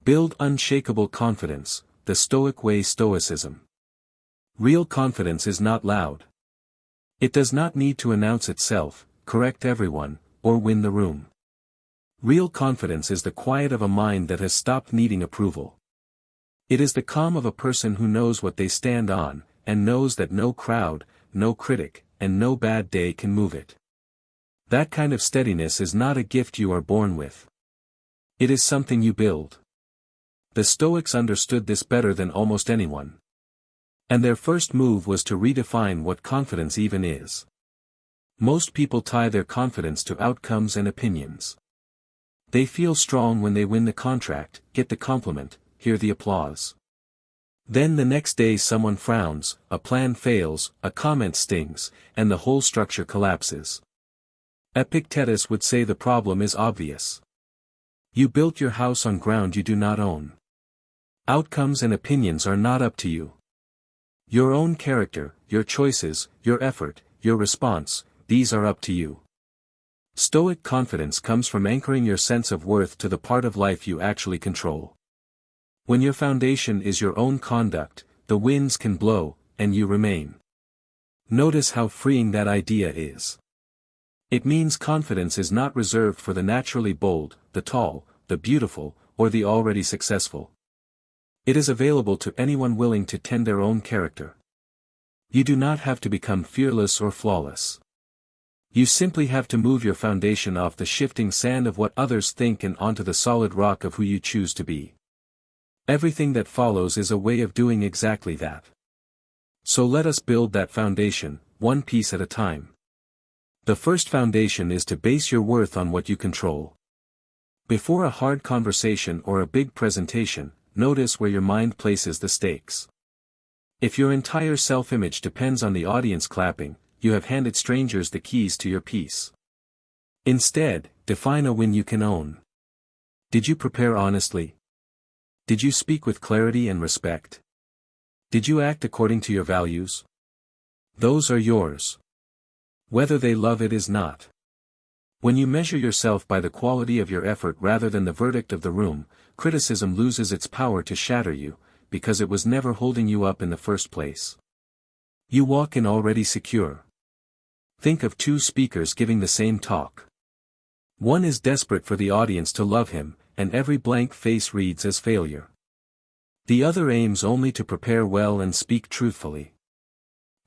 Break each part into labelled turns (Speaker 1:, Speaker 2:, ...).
Speaker 1: Build unshakable confidence, the Stoic way. Stoicism. Real confidence is not loud. It does not need to announce itself, correct everyone, or win the room. Real confidence is the quiet of a mind that has stopped needing approval. It is the calm of a person who knows what they stand on, and knows that no crowd, no critic, and no bad day can move it. That kind of steadiness is not a gift you are born with. It is something you build. The Stoics understood this better than almost anyone. And their first move was to redefine what confidence even is. Most people tie their confidence to outcomes and opinions. They feel strong when they win the contract, get the compliment, hear the applause. Then the next day someone frowns, a plan fails, a comment stings, and the whole structure collapses. Epictetus would say the problem is obvious. You built your house on ground you do not own. Outcomes and opinions are not up to you. Your own character, your choices, your effort, your response, these are up to you. Stoic confidence comes from anchoring your sense of worth to the part of life you actually control. When your foundation is your own conduct, the winds can blow, and you remain. Notice how freeing that idea is. It means confidence is not reserved for the naturally bold, the tall, the beautiful, or the already successful. It is available to anyone willing to tend their own character. You do not have to become fearless or flawless. You simply have to move your foundation off the shifting sand of what others think and onto the solid rock of who you choose to be. Everything that follows is a way of doing exactly that. So let us build that foundation, one piece at a time. The first foundation is to base your worth on what you control. Before a hard conversation or a big presentation, notice where your mind places the stakes. If your entire self-image depends on the audience clapping, you have handed strangers the keys to your peace. Instead, define a win you can own. Did you prepare honestly? Did you speak with clarity and respect? Did you act according to your values? Those are yours. Whether they love it is not. When you measure yourself by the quality of your effort rather than the verdict of the room, criticism loses its power to shatter you, because it was never holding you up in the first place. You walk in already secure. Think of two speakers giving the same talk. One is desperate for the audience to love him, and every blank face reads as failure. The other aims only to prepare well and speak truthfully.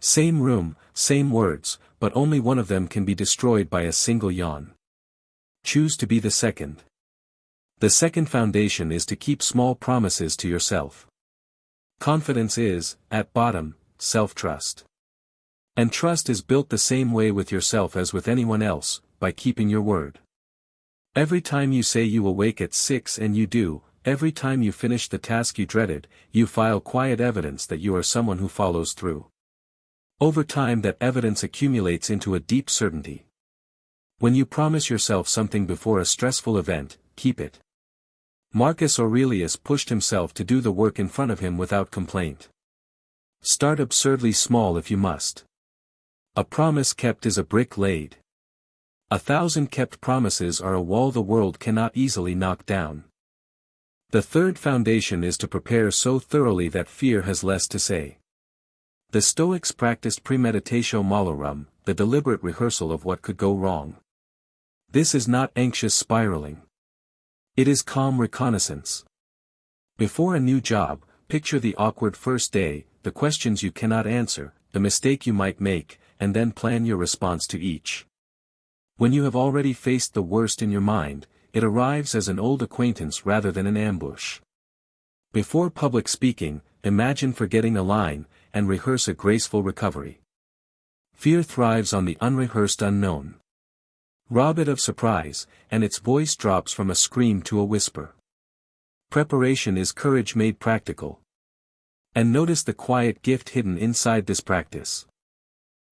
Speaker 1: Same room, same words, but only one of them can be destroyed by a single yawn. Choose to be the second. The second foundation is to keep small promises to yourself. Confidence is, at bottom, self-trust. And trust is built the same way with yourself as with anyone else, by keeping your word. Every time you say you will wake at 6 and you do, every time you finish the task you dreaded, you file quiet evidence that you are someone who follows through. Over time that evidence accumulates into a deep certainty. When you promise yourself something before a stressful event, keep it. Marcus Aurelius pushed himself to do the work in front of him without complaint. Start absurdly small if you must. A promise kept is a brick laid. 1,000 kept promises are a wall the world cannot easily knock down. The third foundation is to prepare so thoroughly that fear has less to say. The Stoics practiced premeditatio malorum, the deliberate rehearsal of what could go wrong. This is not anxious spiraling. It is calm reconnaissance. Before a new job, picture the awkward first day, the questions you cannot answer, the mistake you might make, and then plan your response to each. When you have already faced the worst in your mind, it arrives as an old acquaintance rather than an ambush. Before public speaking, imagine forgetting a line, and rehearse a graceful recovery. Fear thrives on the unrehearsed unknown. Rob it of surprise, and its voice drops from a scream to a whisper. Preparation is courage made practical. And notice the quiet gift hidden inside this practice.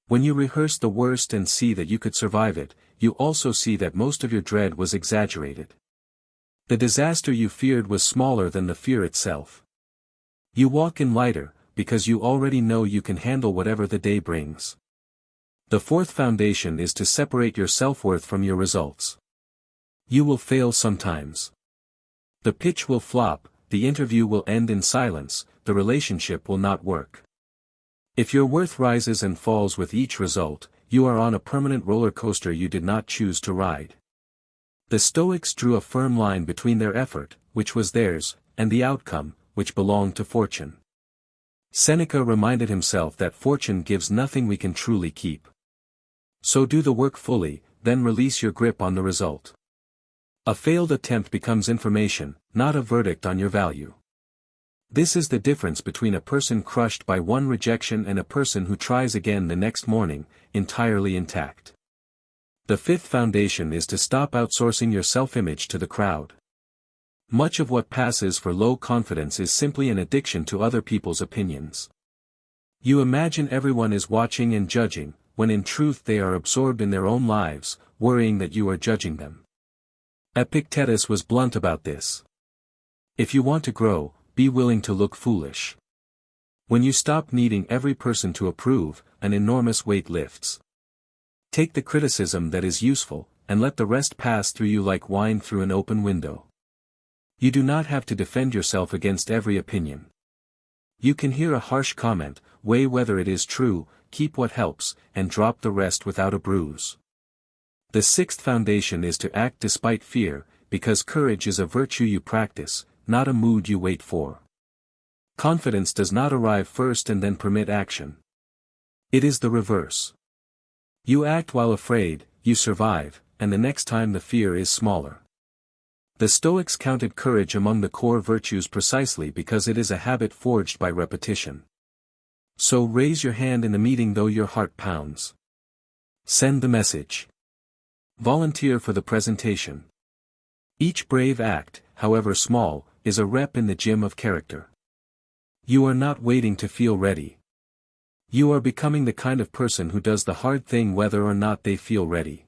Speaker 1: When you rehearse the worst and see that you could survive it, you also see that most of your dread was exaggerated. The disaster you feared was smaller than the fear itself. You walk in lighter, because you already know you can handle whatever the day brings. The fourth foundation is to separate your self-worth from your results. You will fail sometimes. The pitch will flop, the interview will end in silence, the relationship will not work. If your worth rises and falls with each result, you are on a permanent roller coaster you did not choose to ride. The Stoics drew a firm line between their effort, which was theirs, and the outcome, which belonged to fortune. Seneca reminded himself that fortune gives nothing we can truly keep. So do the work fully, then release your grip on the result. A failed attempt becomes information, not a verdict on your value. This is the difference between a person crushed by one rejection and a person who tries again the next morning, entirely intact. The fifth foundation is to stop outsourcing your self-image to the crowd. Much of what passes for low confidence is simply an addiction to other people's opinions. You imagine everyone is watching and judging, when in truth they are absorbed in their own lives, worrying that you are judging them. Epictetus was blunt about this. If you want to grow, be willing to look foolish. When you stop needing every person to approve, an enormous weight lifts. Take the criticism that is useful, and let the rest pass through you like wine through an open window. You do not have to defend yourself against every opinion. You can hear a harsh comment, weigh whether it is true, keep what helps, and drop the rest without a bruise. The sixth foundation is to act despite fear, because courage is a virtue you practice, not a mood you wait for. Confidence does not arrive first and then permit action. It is the reverse. You act while afraid, you survive, and the next time the fear is smaller. The Stoics counted courage among the core virtues precisely because it is a habit forged by repetition. So raise your hand in the meeting though your heart pounds. Send the message. Volunteer for the presentation. Each brave act, however small, is a rep in the gym of character. You are not waiting to feel ready. You are becoming the kind of person who does the hard thing whether or not they feel ready.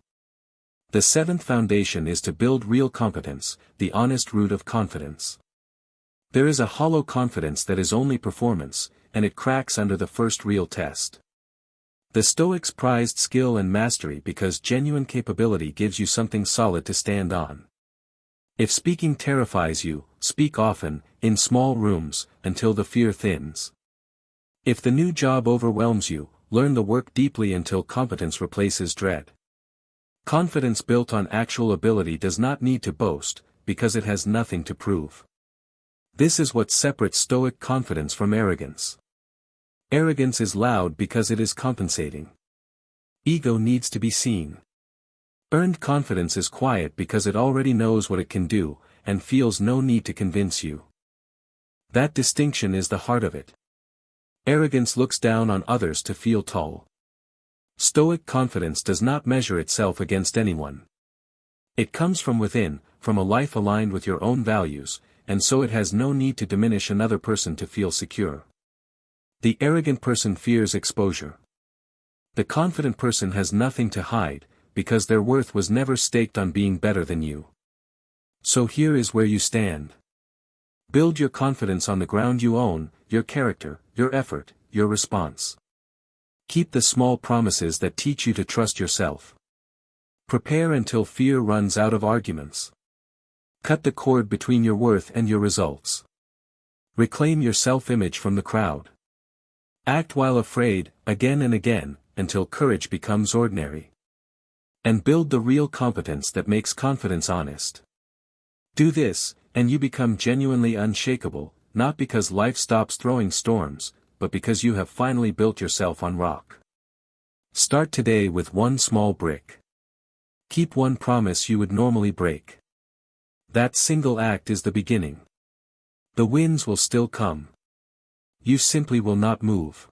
Speaker 1: The seventh foundation is to build real competence, the honest root of confidence. There is a hollow confidence that is only performance, and it cracks under the first real test. The Stoics prized skill and mastery because genuine capability gives you something solid to stand on. If speaking terrifies you, speak often, in small rooms, until the fear thins. If the new job overwhelms you, learn the work deeply until competence replaces dread. Confidence built on actual ability does not need to boast, because it has nothing to prove. This is what separates Stoic confidence from arrogance. Arrogance is loud because it is compensating. Ego needs to be seen. Earned confidence is quiet because it already knows what it can do, and feels no need to convince you. That distinction is the heart of it. Arrogance looks down on others to feel tall. Stoic confidence does not measure itself against anyone. It comes from within, from a life aligned with your own values, and so it has no need to diminish another person to feel secure. The arrogant person fears exposure. The confident person has nothing to hide, because their worth was never staked on being better than you. So here is where you stand. Build your confidence on the ground you own, your character, your effort, your response. Keep the small promises that teach you to trust yourself. Prepare until fear runs out of arguments. Cut the cord between your worth and your results. Reclaim your self-image from the crowd. Act while afraid, again and again, until courage becomes ordinary. And build the real competence that makes confidence honest. Do this, and you become genuinely unshakable, not because life stops throwing storms, but because you have finally built yourself on rock. Start today with one small brick. Keep one promise you would normally break. That single act is the beginning. The winds will still come. You simply will not move.